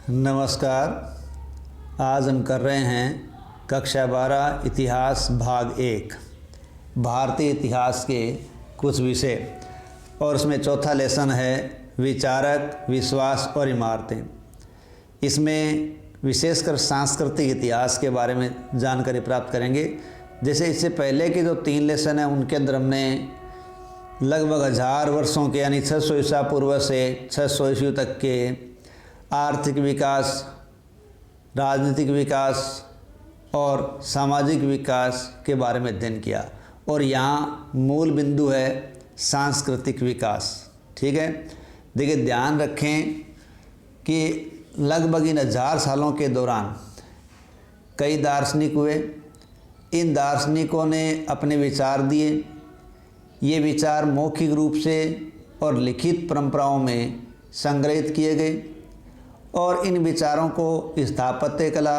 नमस्कार। आज हम कर रहे हैं कक्षा 12 इतिहास भाग 1 भारतीय इतिहास के कुछ विषय, और उसमें चौथा लेसन है विचारक, विश्वास और इमारतें। इसमें विशेषकर सांस्कृतिक इतिहास के बारे में जानकारी प्राप्त करेंगे। जैसे इससे पहले के जो 3 लेसन हैं उनके अंदर हमने लगभग 1000 वर्षों के यानी 600 ईसा पूर्व से 600 ईस्वी तक के आर्थिक विकास, राजनीतिक विकास और सामाजिक विकास के बारे में अध्ययन किया, और यहाँ मूल बिंदु है सांस्कृतिक विकास। ठीक है, देखिए ध्यान रखें कि लगभग इन 1000 सालों के दौरान कई दार्शनिक हुए। इन दार्शनिकों ने अपने विचार दिए। ये विचार मौखिक रूप से और लिखित परंपराओं में संग्रहित किए गए, और इन विचारों को स्थापत्य कला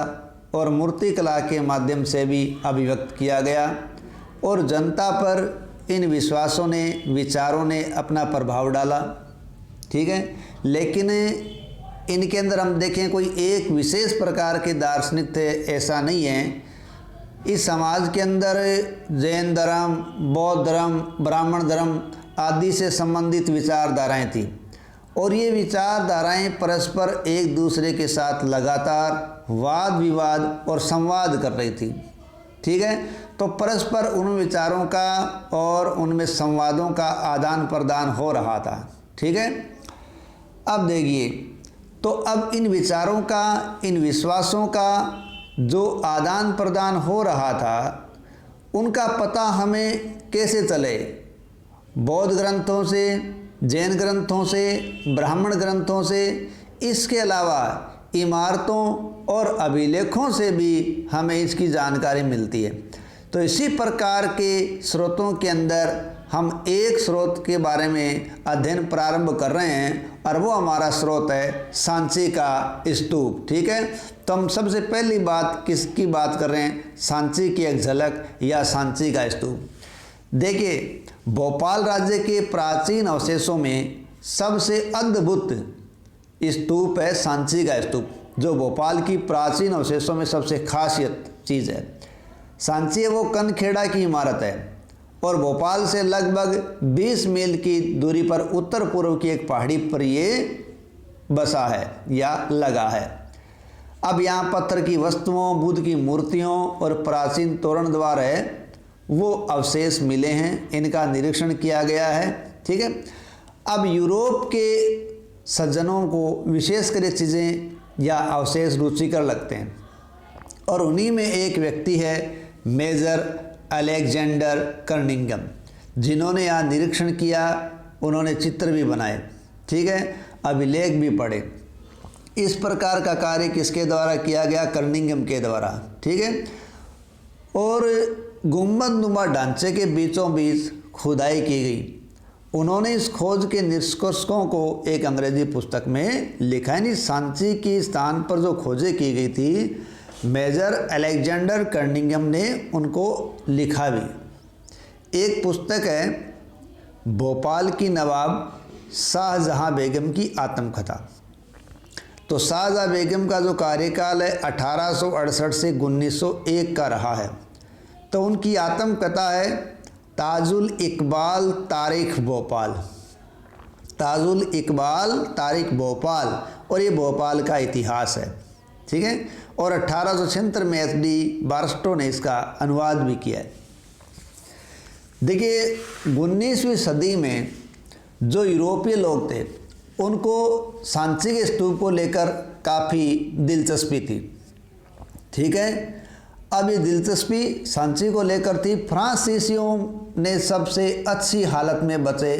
और मूर्ति कला के माध्यम से भी अभिव्यक्त किया गया, और जनता पर इन विश्वासों ने, विचारों ने अपना प्रभाव डाला। ठीक है, लेकिन इनके अंदर हम देखें कोई एक विशेष प्रकार के दार्शनिक थे ऐसा नहीं है। इस समाज के अंदर जैन धर्म, बौद्ध धर्म, ब्राह्मण धर्म आदि से संबंधित विचारधाराएं थी, और ये विचारधाराएं परस्पर एक दूसरे के साथ लगातार वाद विवाद और संवाद कर रही थी। ठीक है, तो परस्पर उन विचारों का और उनमें संवादों का आदान प्रदान हो रहा था। ठीक है, अब देखिए, तो अब इन विचारों का, इन विश्वासों का जो आदान प्रदान हो रहा था उनका पता हमें कैसे चले? बौद्ध ग्रंथों से, जैन ग्रंथों से, ब्राह्मण ग्रंथों से, इसके अलावा इमारतों और अभिलेखों से भी हमें इसकी जानकारी मिलती है। तो इसी प्रकार के स्रोतों के अंदर हम एक स्रोत के बारे में अध्ययन प्रारंभ कर रहे हैं, और वो हमारा स्रोत है सांची का स्तूप। ठीक है, तो हम सबसे पहली बात किसकी बात कर रहे हैं? सांची की एक झलक या सांची का स्तूप। देखिए, भोपाल राज्य के प्राचीन अवशेषों में सबसे अद्भुत स्तूप है सांची का स्तूप, जो भोपाल की प्राचीन अवशेषों में सबसे खासियत चीज़ है। सांची वो कनखेड़ा की इमारत है, और भोपाल से लगभग 20 मील की दूरी पर उत्तर पूर्व की एक पहाड़ी पर ये बसा है या लगा है। अब यहाँ पत्थर की वस्तुओं, बुद्ध की मूर्तियों और प्राचीन तोरण द्वार है वो अवशेष मिले हैं, इनका निरीक्षण किया गया है। ठीक है, अब यूरोप के सज्जनों को विशेषकर ये चीज़ें या अवशेष रुचिकर लगते हैं, और उन्हीं में एक व्यक्ति है मेजर अलेक्जेंडर कर्निंगम, जिन्होंने यहाँ निरीक्षण किया। उन्होंने चित्र भी बनाए, ठीक है, अभिलेख भी पढ़े। इस प्रकार का कार्य किसके द्वारा किया गया? कर्निंगम के द्वारा। ठीक है, और गुंबदनुमा ढांचे के बीचों बीच खुदाई की गई। उन्होंने इस खोज के निष्कर्षों को एक अंग्रेजी पुस्तक में लिखा है। सांची के स्थान पर जो खोजें की गई थी, मेजर अलेक्जेंडर कर्निंगम ने उनको लिखा भी। एक पुस्तक है भोपाल की नवाब शाहजहां बेगम की आत्मकथा। तो शाहजहां बेगम का जो कार्यकाल है 1868 से 1901 का रहा है। तो उनकी आत्मकथा है ताजुल इकबाल तारीख भोपाल, ताजुल इकबाल तारीख भोपाल, और ये भोपाल का इतिहास है। ठीक है, और 1876 में एच.डी. बारस्टो ने इसका अनुवाद भी किया है। देखिए, 19वीं सदी में जो यूरोपीय लोग थे उनको सांची के स्तूप को लेकर काफ़ी दिलचस्पी थी। ठीक है, अब ये दिलचस्पी सांची को लेकर थी। फ्रांसीसियों ने सबसे अच्छी हालत में बचे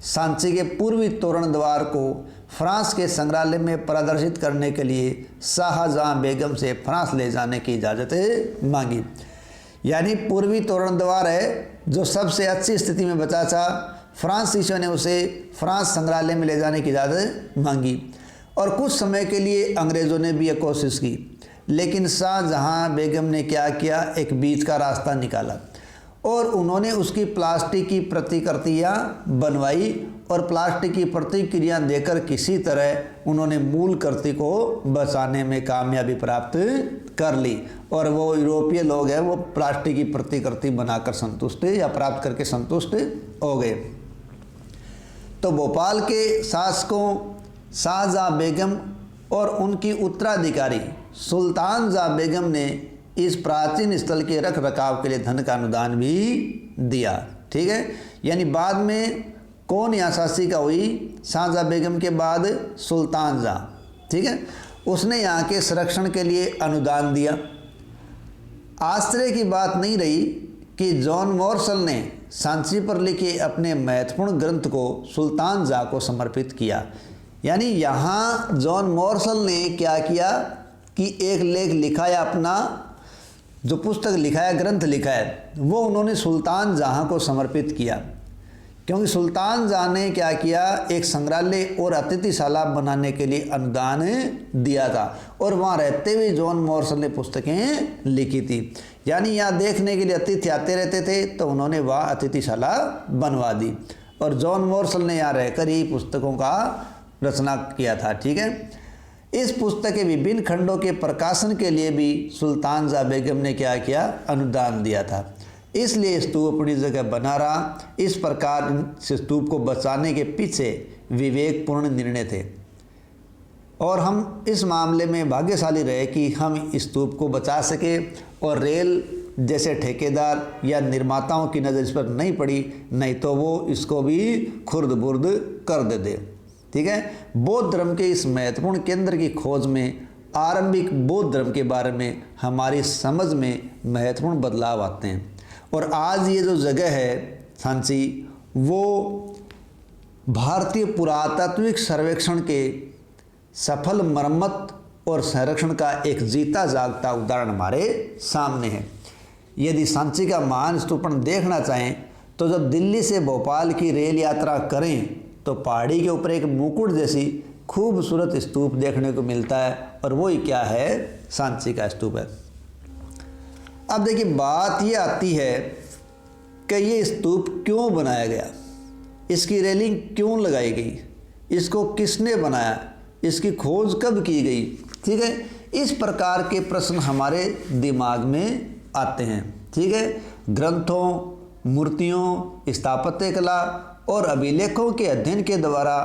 सांची के पूर्वी तोरण द्वार को फ्रांस के संग्रहालय में प्रदर्शित करने के लिए शाहजहां बेगम से फ्रांस ले जाने की इजाज़त मांगी। यानी पूर्वी तोरण द्वार है जो सबसे अच्छी स्थिति में बचा था, फ्रांसीसियों ने उसे फ्रांस संग्रहालय में ले जाने की इजाज़त मांगी, और कुछ समय के लिए अंग्रेज़ों ने भी यह कोशिश की, लेकिन शाहजहां बेगम ने क्या किया? एक बीच का रास्ता निकाला, और उन्होंने उसकी प्लास्टिक की प्रतिकृतियाँ बनवाई और प्लास्टिक की प्रतिक्रिया देकर किसी तरह उन्होंने मूल कृति को बचाने में कामयाबी प्राप्त कर ली और वो यूरोपीय लोग हैं वो प्लास्टिक की प्रतिकृति बनाकर संतुष्ट या प्राप्त करके संतुष्ट हो गए। तो भोपाल के शासकों शाहजहाँ बेगम और उनकी उत्तराधिकारी सुल्तान जहाँ बेगम ने इस प्राचीन स्थल के रख रखाव के लिए धन का अनुदान भी दिया। ठीक है, यानी बाद में कौन यहाँ शासिका हुई? शाहजहाँ बेगम के बाद सुल्तान जहाँ। ठीक है, उसने यहाँ के संरक्षण के लिए अनुदान दिया। आश्चर्य की बात नहीं रही कि जॉन मॉर्सल ने सांची पर लिखे अपने महत्वपूर्ण ग्रंथ को सुल्तान जहाँ को समर्पित किया। यानी यहाँ जॉन मॉर्सल ने क्या किया कि एक लेख लिखा है, अपना जो पुस्तक लिखा है, ग्रंथ लिखा है, वो उन्होंने सुल्तान जहाँ को समर्पित किया। क्योंकि सुल्तान जहाँ ने क्या किया, एक संग्रहालय और अतिथिशाला बनाने के लिए अनुदान दिया था और वहाँ रहते हुए जॉन मॉर्सल ने पुस्तकें लिखी थी। यानी यहाँ देखने के लिए अतिथि आते रहते थे तो उन्होंने वहाँ अतिथिशाला बनवा दी और जॉन मॉर्सल ने यहाँ रहकर ही पुस्तकों का रचना किया था। ठीक है, इस पुस्तक के विभिन्न खंडों के प्रकाशन के लिए भी सुल्तान जहाँ बेगम ने क्या किया, अनुदान दिया था। इसलिए स्तूप अपनी जगह बना रहा। इस प्रकार इस स्तूप को बचाने के पीछे विवेकपूर्ण निर्णय थे और हम इस मामले में भाग्यशाली रहे कि हम इस स्तूप को बचा सके और रेल जैसे ठेकेदार या निर्माताओं की नज़र इस पर नहीं पड़ी, नहीं तो वो इसको भी खुर्द बुर्द कर देते। ठीक है, बौद्ध धर्म के इस महत्वपूर्ण केंद्र की खोज में आरंभिक बौद्ध धर्म के बारे में हमारी समझ में महत्वपूर्ण बदलाव आते हैं और आज ये जो जगह है सांची, वो भारतीय पुरातात्विक सर्वेक्षण के सफल मरम्मत और संरक्षण का एक जीता जागता उदाहरण हमारे सामने है। यदि सांची का महान स्तूपन देखना चाहें तो जब दिल्ली से भोपाल की रेल यात्रा करें तो पहाड़ी के ऊपर एक मुकुट जैसी खूबसूरत स्तूप देखने को मिलता है और वही क्या है, सांची का स्तूप है। अब देखिए बात ये आती है कि ये स्तूप क्यों बनाया गया, इसकी रेलिंग क्यों लगाई गई, इसको किसने बनाया, इसकी खोज कब की गई। ठीक है, इस प्रकार के प्रश्न हमारे दिमाग में आते हैं। ठीक है, ग्रंथों, मूर्तियों, स्थापत्य कला और अभिलेखों के अध्ययन के द्वारा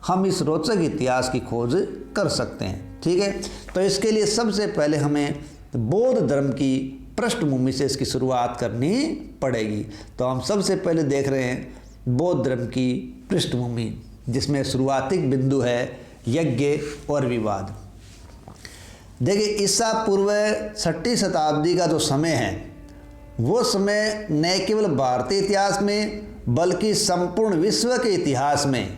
हम इस रोचक इतिहास की खोज कर सकते हैं। ठीक है, तो इसके लिए सबसे पहले हमें बौद्ध धर्म की पृष्ठभूमि से इसकी शुरुआत करनी पड़ेगी। तो हम सबसे पहले देख रहे हैं बौद्ध धर्म की पृष्ठभूमि, जिसमें शुरुआती बिंदु है यज्ञ और विवाद। देखिए ईसा पूर्व 6वीं शताब्दी का जो समय है वो समय न केवल भारतीय इतिहास में बल्कि संपूर्ण विश्व के इतिहास में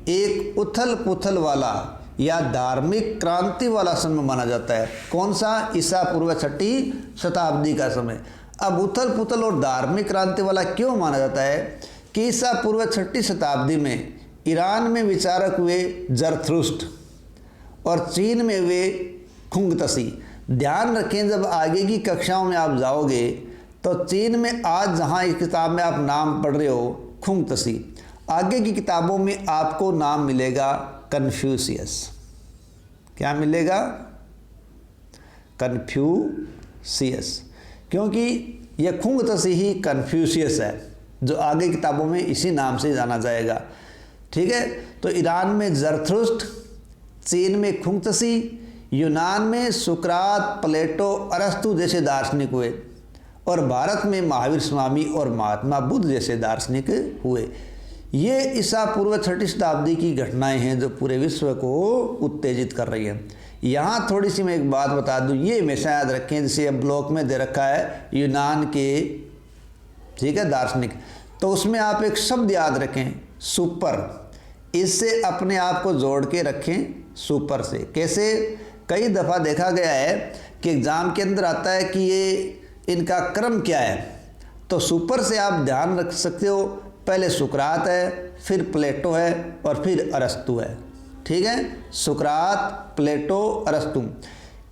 एक उथल पुथल वाला या धार्मिक क्रांति वाला समय माना जाता है। कौन सा? ईसा पूर्व 6वीं शताब्दी का समय। अब उथल पुथल और धार्मिक क्रांति वाला क्यों माना जाता है कि ईसा पूर्व 6वीं शताब्दी में ईरान में विचारक हुए जरथुस्त्र और चीन में हुए खुंगतसी। ध्यान रखें, जब आगे की कक्षाओं में आप जाओगे तो चीन में आज जहाँ इस किताब में आप नाम पढ़ रहे हो खुंगतसी, आगे की किताबों में आपको नाम मिलेगा कन्फ्यूशियस। क्या मिलेगा? कन्फ्यूशियस, क्योंकि यह खुंगतसी ही कन्फ्यूशियस है जो आगे किताबों में इसी नाम से जाना जाएगा। ठीक है, तो ईरान में जरथुस्त्र, चीन में खुंगतसी, यूनान में सुकरात, प्लेटो, अरस्तु जैसे दार्शनिक हुए और भारत में महावीर स्वामी और महात्मा बुद्ध जैसे दार्शनिक हुए। ये ईसा पूर्व 6वीं शताब्दी की घटनाएं हैं जो पूरे विश्व को उत्तेजित कर रही हैं। यहाँ थोड़ी सी मैं एक बात बता दूँ, ये हमेशा याद रखें, जैसे अब ब्लॉक में दे रखा है यूनान के, ठीक है, दार्शनिक, तो उसमें आप एक शब्द याद रखें सुपर, इससे अपने आप को जोड़ के रखें सुपर से। कैसे? कई दफ़ा देखा गया है कि एग्ज़ाम के अंदर आता है कि ये इनका क्रम क्या है, तो सुपर से आप ध्यान रख सकते हो, पहले सुकरात है, फिर प्लेटो है और फिर अरस्तु है। ठीक है, सुकरात, प्लेटो, अरस्तु।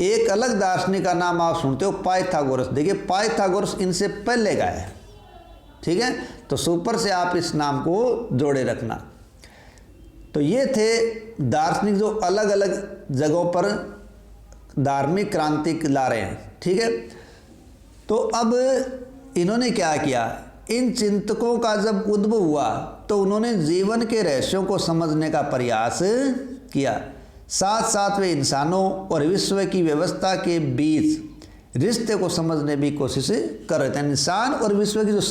एक अलग दार्शनिक का नाम आप सुनते हो पाइथागोरस। देखिए पाइथागोरस इनसे पहले का है। ठीक है, तो सुपर से आप इस नाम को जोड़े रखना। तो ये थे दार्शनिक जो अलग अलग जगहों पर धार्मिक क्रांति ला रहे हैं। ठीक है, तो अब इन्होंने क्या किया, इन चिंतकों का जब उद्भव हुआ तो उन्होंने जीवन के रहस्यों को समझने का प्रयास किया। साथ साथ वे इंसानों और विश्व की व्यवस्था के बीच रिश्ते को समझने की कोशिश कर रहे थे। इंसान और विश्व की जो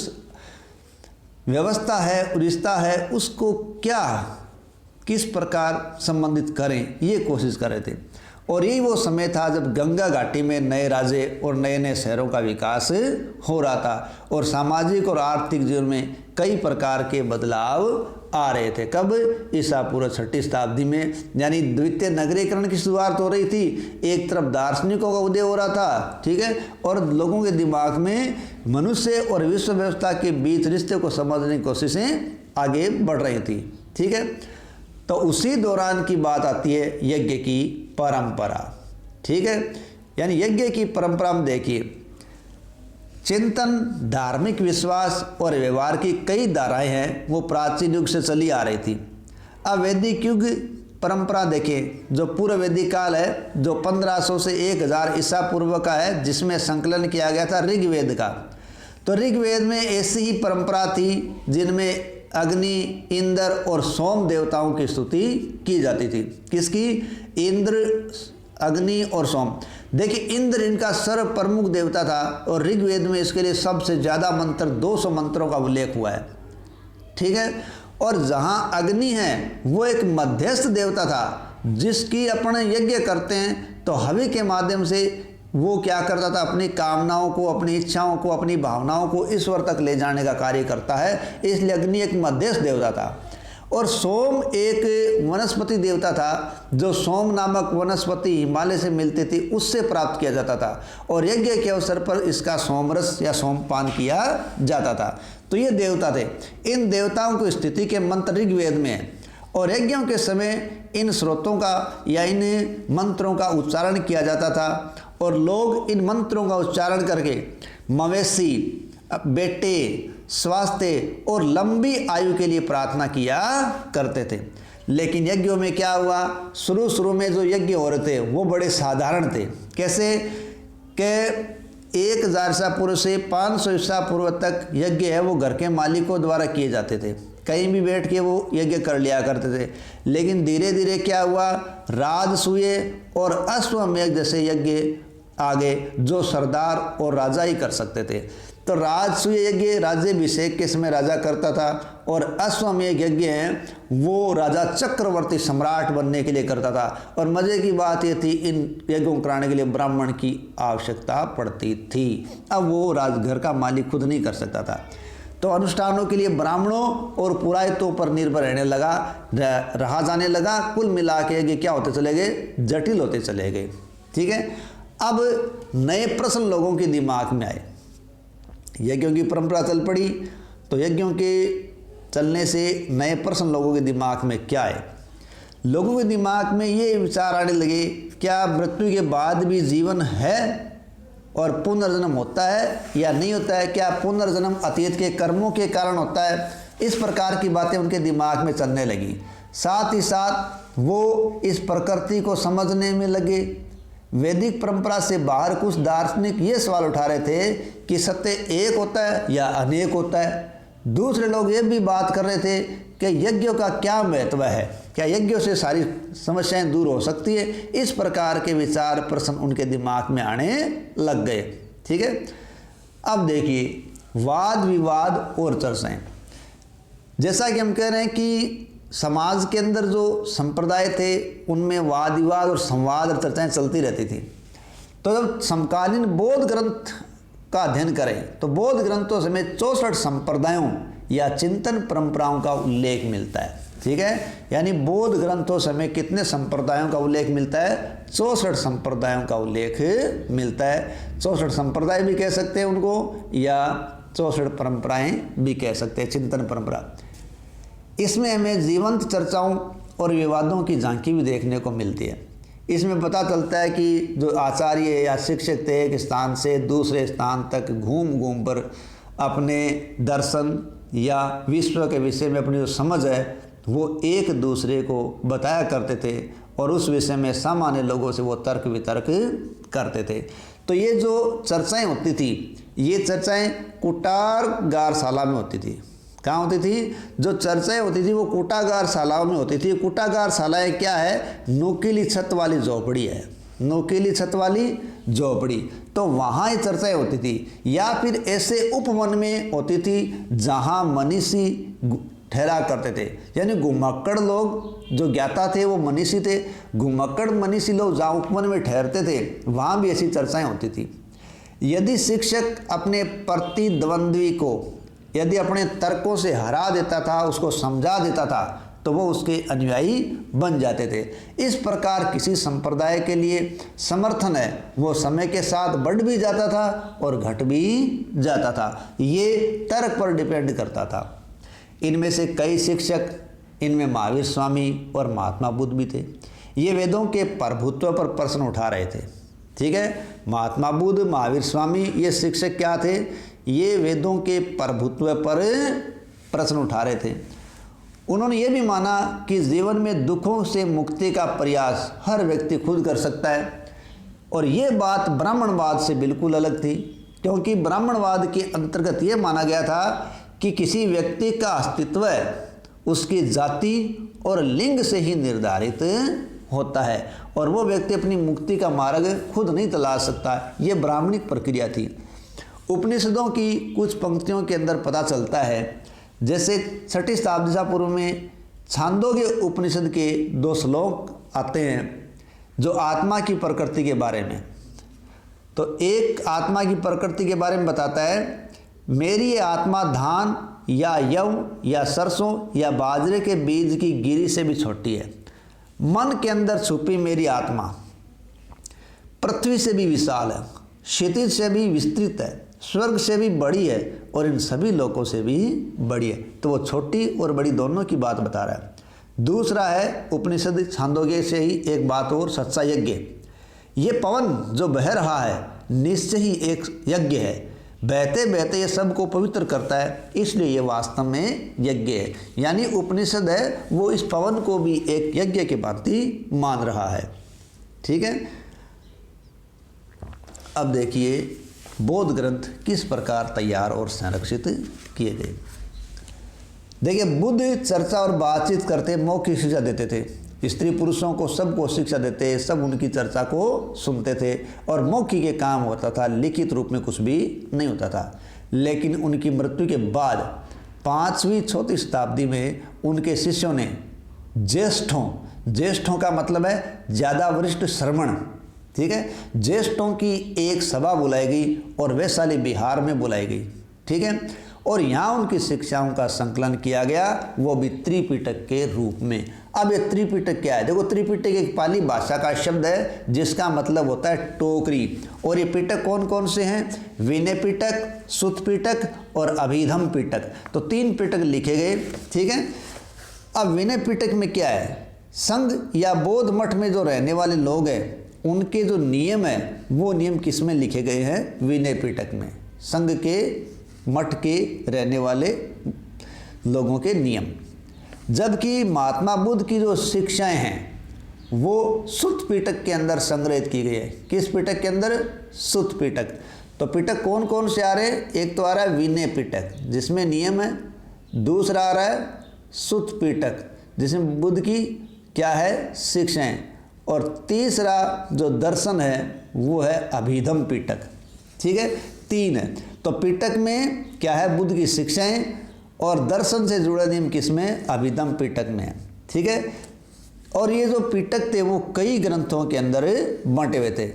व्यवस्था है, रिश्ता है, उसको क्या किस प्रकार संबंधित करें, ये कोशिश कर रहे थे। और यही वो समय था जब गंगा घाटी में नए राज्य और नए नए शहरों का विकास हो रहा था और सामाजिक और आर्थिक जीवन में कई प्रकार के बदलाव आ रहे थे। कब? ईसा पूर्व 6वीं शताब्दी में, यानी द्वितीय नगरीकरण की शुरुआत हो रही थी। एक तरफ दार्शनिकों का उदय हो रहा था, ठीक है, और लोगों के दिमाग में मनुष्य और विश्व व्यवस्था के बीच रिश्ते को समझने की कोशिशें आगे बढ़ रही थी। ठीक है, तो उसी दौरान की बात आती है यज्ञ की परंपरा। ठीक है, यानी यज्ञ की परंपरा में देखिए, चिंतन, धार्मिक विश्वास और व्यवहार की कई धाराएं हैं, वो प्राचीन युग से चली आ रही थी। अब वैदिक युग परंपरा देखें, जो पूर्व वैदिक काल है, जो 1500 से 1000 ईसा पूर्व का है, जिसमें संकलन किया गया था ऋग्वेद का। तो ऋग्वेद में ऐसी ही परंपरा थी जिनमें अग्नि, इंद्र और सोम देवताओं की स्तुति की जाती थी। किसकी? इंद्र, अग्नि और सोम। देखिए, इंद्र इनका सर्व प्रमुख देवता था और ऋग्वेद में इसके लिए सबसे ज़्यादा मंत्र, 200 मंत्रों का उल्लेख हुआ है। ठीक है, और जहाँ अग्नि है वो एक मध्यस्थ देवता था, जिसकी अपन यज्ञ करते हैं तो हवि के माध्यम से वो क्या करता था, अपनी कामनाओं को, अपनी इच्छाओं को, अपनी भावनाओं को ईश्वर तक ले जाने का कार्य करता है। इसलिए अग्नि एक मध्यस्थ देवता था। और सोम एक वनस्पति देवता था, जो सोम नामक वनस्पति हिमालय से मिलती थी, उससे प्राप्त किया जाता था और यज्ञ के अवसर पर इसका सोमरस या सोमपान किया जाता था। तो ये देवता थे। इन देवताओं की स्थिति के मंत्र ऋग्वेद में है और यज्ञों के समय इन स्रोतों का या इन मंत्रों का उच्चारण किया जाता था और लोग इन मंत्रों का उच्चारण करके मवेशी, बेटे, स्वास्थ्य और लंबी आयु के लिए प्रार्थना किया करते थे। लेकिन यज्ञों में क्या हुआ, शुरू में जो यज्ञ हो रहे थे वो बड़े साधारण थे। कैसे? कि 1000 ईसा पूर्व से 500 ईसा पूर्व तक यज्ञ है वो घर के मालिकों द्वारा किए जाते थे, कहीं भी बैठ के वो यज्ञ कर लिया करते थे। लेकिन धीरे धीरे क्या हुआ, राजसूय और अश्वमेध जैसे यज्ञ आ गए, जो सरदार और राजा ही कर सकते थे। तो राजसूय यज्ञ राज्याभिषेक के समय राजा करता था और अश्वमेध यज्ञ है वो राजा चक्रवर्ती सम्राट बनने के लिए करता था। और मज़े की बात ये थी, इन यज्ञों कराने के लिए ब्राह्मण की आवश्यकता पड़ती थी। अब वो राजघर का मालिक खुद नहीं कर सकता था, तो अनुष्ठानों के लिए ब्राह्मणों और पुरोहितों पर निर्भर रहने लगा, रहा जाने लगा। कुल मिला के यज्ञ क्या होते चले गए, जटिल होते चले गए। ठीक है, अब नए प्रश्न लोगों के दिमाग में आए। यज्ञों की परंपरा चल पड़ी तो यज्ञों के चलने से नए प्रश्न लोगों के दिमाग में क्या है, लोगों के दिमाग में ये विचार आने लगे, क्या मृत्यु के बाद भी जीवन है और पुनर्जन्म होता है या नहीं होता है? क्या पुनर्जन्म अतीत के कर्मों के कारण होता है? इस प्रकार की बातें उनके दिमाग में चलने लगी। साथ ही साथ वो इस प्रकृति को समझने में लगे। वैदिक परंपरा से बाहर कुछ दार्शनिक ये सवाल उठा रहे थे कि सत्य एक होता है या अनेक होता है। दूसरे लोग ये भी बात कर रहे थे कि यज्ञों का क्या महत्व है, क्या यज्ञों से सारी समस्याएं दूर हो सकती है? इस प्रकार के विचार प्रश्न उनके दिमाग में आने लग गए। ठीक है, अब देखिए, वाद विवाद और चर्चाएं। जैसा कि हम कह रहे हैं कि समाज के अंदर जो संप्रदाय थे उनमें वाद विवाद और संवाद और चर्चाएं चलती रहती थी। तो जब समकालीन बौद्ध ग्रंथ का अध्ययन करें तो बौद्ध ग्रंथों से में 64 संप्रदायों या चिंतन परंपराओं का उल्लेख मिलता है। ठीक है, यानी बौद्ध ग्रंथों से में कितने संप्रदायों का उल्लेख मिलता है? 64 संप्रदायों का उल्लेख मिलता है। 64 संप्रदाय भी कह सकते हैं उनको या 64 परंपराएं भी कह सकते हैं, चिंतन परंपरा। इसमें हमें जीवंत चर्चाओं और विवादों की झांकी भी देखने को मिलती है। इसमें पता चलता है कि जो आचार्य या शिक्षक थे एक स्थान से दूसरे स्थान तक घूम कर अपने दर्शन या विश्व के विषय में अपनी जो समझ है वो एक दूसरे को बताया करते थे और उस विषय में सामान्य लोगों से वो तर्क वितर्क करते थे। तो ये जो चर्चाएं होती थी, ये चर्चाएं कूटागारशाला में होती थी। कहाँ होती थी? जो चर्चाएं होती थी वो कूटागारशालाओं में होती थी। कूटागारशालाएं क्या है? नुकीली छत वाली झोपड़ी है, नुकीली छत वाली झोपड़ी। तो वहाँ ये चर्चाएं होती थी, या फिर ऐसे उपवन में होती थी जहाँ मनीषी ठहरा करते थे। यानी घुमक्कड़ लोग जो ज्ञाता थे वो मनीषी थे, घुमक्कड़ मनीषी लोग जहाँ उपवन में ठहरते थे वहाँ भी ऐसी चर्चाएं होती थी। यदि शिक्षक अपने प्रतिद्वंद्वी को यदि अपने तर्कों से हरा देता था, उसको समझा देता था, तो वो उसके अनुयायी बन जाते थे। इस प्रकार किसी संप्रदाय के लिए समर्थन है वो समय के साथ बढ़ भी जाता था और घट भी जाता था। ये तर्क पर डिपेंड करता था। इनमें से कई शिक्षक, इनमें महावीर स्वामी और महात्मा बुद्ध भी थे, ये वेदों के प्रभुत्व पर प्रश्न उठा रहे थे। ठीक है, महात्मा बुद्ध, महावीर स्वामी, ये शिक्षक क्या थे? ये वेदों के प्रभुत्व पर प्रश्न उठा रहे थे। उन्होंने ये भी माना कि जीवन में दुखों से मुक्ति का प्रयास हर व्यक्ति खुद कर सकता है। और ये बात ब्राह्मणवाद से बिल्कुल अलग थी, क्योंकि ब्राह्मणवाद के अंतर्गत ये माना गया था कि किसी व्यक्ति का अस्तित्व उसकी जाति और लिंग से ही निर्धारित होता है और वो व्यक्ति अपनी मुक्ति का मार्ग खुद नहीं तलाश सकता। ये ब्राह्मणिक प्रक्रिया थी। उपनिषदों की कुछ पंक्तियों के अंदर पता चलता है, जैसे 6वीं शताब्दी ईसा पूर्व में छांदोग्य उपनिषद के 2 श्लोक आते हैं जो आत्मा की प्रकृति के बारे में। तो एक आत्मा की प्रकृति के बारे में बताता है, मेरी ये आत्मा धान या यव या सरसों या बाजरे के बीज की गिरी से भी छोटी है। मन के अंदर छुपी मेरी आत्मा पृथ्वी से भी विशाल है, क्षितिज से भी विस्तृत है, स्वर्ग से भी बड़ी है और इन सभी लोकों से भी बड़ी है। तो वो छोटी और बड़ी दोनों की बात बता रहा है। दूसरा है उपनिषद छांदोग्य से ही एक बात और, सच्चा यज्ञ। ये पवन जो बह रहा है निश्चय ही एक यज्ञ है, बहते बहते ये सबको पवित्र करता है, इसलिए ये वास्तव में यज्ञ है। यानी उपनिषद है वो इस पवन को भी एक यज्ञ के भांति मान रहा है। ठीक है, अब देखिए बौद्ध ग्रंथ किस प्रकार तैयार और संरक्षित किए गए। देखिए, बुद्ध चर्चा और बातचीत करते मौखिक शिक्षा देते थे। स्त्री पुरुषों को सबको शिक्षा देते, सब उनकी चर्चा को सुनते थे और मौखिक के काम होता था, लिखित रूप में कुछ भी नहीं होता था। लेकिन उनकी मृत्यु के बाद 5वीं-6वीं शताब्दी में उनके शिष्यों ने ज्येष्ठों का मतलब है ज़्यादा वरिष्ठ श्रमण, ठीक है, ज्येष्ठों की एक सभा बुलाई गई और वैशाली बिहार में बुलाई गई। ठीक है, और यहाँ उनकी शिक्षाओं का संकलन किया गया, वो भी त्रिपिटक के रूप में। अब ये त्रिपिटक क्या है? देखो, त्रिपिटक एक पाली भाषा का शब्द है जिसका मतलब होता है टोकरी। और ये पिटक कौन कौन से हैं? विनय पिटक, सुत्त पिटक और अभिधम पिटक। तो 3 पिटक लिखे गए। ठीक है, अब विनय पिटक में क्या है? संघ या बौद्ध मठ में जो रहने वाले लोग हैं उनके जो नियम है वो नियम किस में लिखे गए हैं? विनय पिटक में। संघ के मठ के रहने वाले लोगों के नियम। जबकि महात्मा बुद्ध की जो शिक्षाएं हैं वो सुत्त पिटक के अंदर संग्रहित की गई है। किस पिटक के अंदर? सुत्त पिटक। तो पिटक कौन कौन से आ रहे हैं? एक तो आ रहा है विनय पिटक जिसमें नियम है, दूसरा आ रहा है सुत्त पिटक जिसमें बुद्ध की क्या है? शिक्षाएं, और तीसरा जो दर्शन है वो है अभिधम पिटक। ठीक है, 3 है। तो पिटक में क्या है? बुद्ध की शिक्षाएं, और दर्शन से जुड़े नियम किसमें? अभिधम पिटक में। ठीक है, और ये जो पिटक थे वो कई ग्रंथों के अंदर बांटे हुए थे।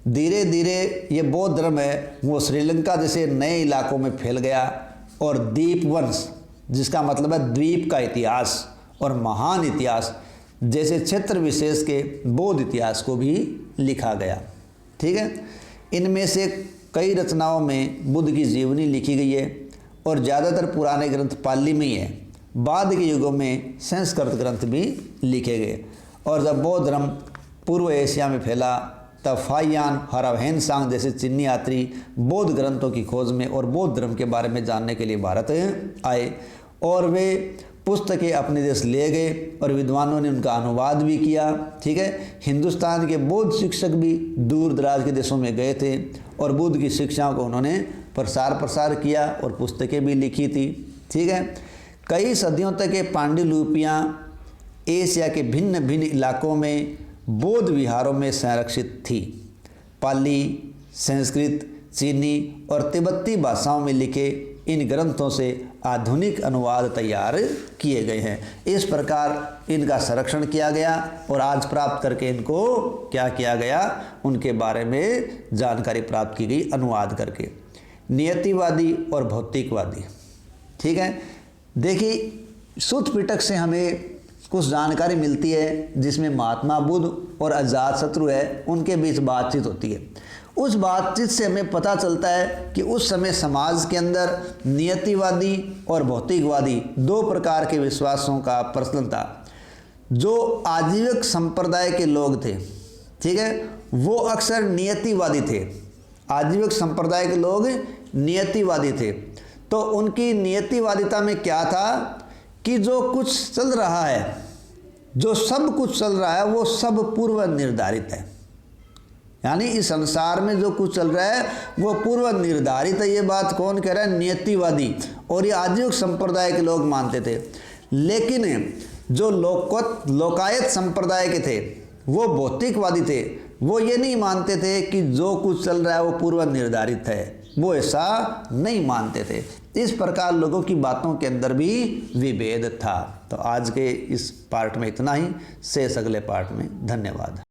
धीरे धीरे ये बौद्ध धर्म है वो श्रीलंका जैसे नए इलाकों में फैल गया, और द्वीप वंश जिसका मतलब है द्वीप का इतिहास और महान इतिहास जैसे क्षेत्र विशेष के बौद्ध इतिहास को भी लिखा गया। ठीक है, इनमें से कई रचनाओं में बुद्ध की जीवनी लिखी गई है और ज़्यादातर पुराने ग्रंथ पाली में ही है। बाद के युगों में संस्कृत ग्रंथ भी लिखे गए। और जब बौद्ध धर्म पूर्व एशिया में फैला तब फाहियान, हरावहनसांग जैसे चीनी यात्री बौद्ध ग्रंथों की खोज में और बौद्ध धर्म के बारे में जानने के लिए भारत आए, और वे पुस्तकें अपने देश ले गए और विद्वानों ने उनका अनुवाद भी किया। ठीक है, हिंदुस्तान के बौद्ध शिक्षक भी दूर दराज के देशों में गए थे और बुद्ध की शिक्षाओं को उन्होंने प्रसार किया और पुस्तकें भी लिखी थी। ठीक है, कई सदियों तक ये पांडुलिपियाँ एशिया के भिन्न भिन्न इलाकों में बौद्ध विहारों में संरक्षित थी। पाली, संस्कृत, चीनी और तिब्बती भाषाओं में लिखे इन ग्रंथों से आधुनिक अनुवाद तैयार किए गए हैं। इस प्रकार इनका संरक्षण किया गया और आज प्राप्त करके इनको क्या किया गया, उनके बारे में जानकारी प्राप्त की गई अनुवाद करके। नियतिवादी और भौतिकवादी। ठीक है, देखिए सूत्र पिटक से हमें कुछ जानकारी मिलती है जिसमें महात्मा बुद्ध और अजातशत्रु है उनके बीच बातचीत होती है। उस बातचीत से हमें पता चलता है कि उस समय समाज के अंदर नियतिवादी और भौतिकवादी दो प्रकार के विश्वासों का प्रचलन था। जो आजीविक संप्रदाय के लोग थे, ठीक है, वो अक्सर नियतिवादी थे। आजीविक संप्रदाय के लोग नियतिवादी थे। तो उनकी नियतिवादिता में क्या था कि जो कुछ चल रहा है, जो सब कुछ चल रहा है, वो सब पूर्व निर्धारित है। यानी इस संसार में जो कुछ चल रहा है वो पूर्व निर्धारित है। ये बात कौन कह रहा है? नियतिवादी। और ये आजीविक संप्रदाय के लोग मानते थे। लेकिन जो लोकायत संप्रदाय के थे वो भौतिकवादी थे। वो ये नहीं मानते थे कि जो कुछ चल रहा है वो पूर्व निर्धारित है, वो ऐसा नहीं मानते थे। इस प्रकार लोगों की बातों के अंदर भी विभेद था। तो आज के इस पार्ट में इतना ही, शेष अगले पार्ट में। धन्यवाद।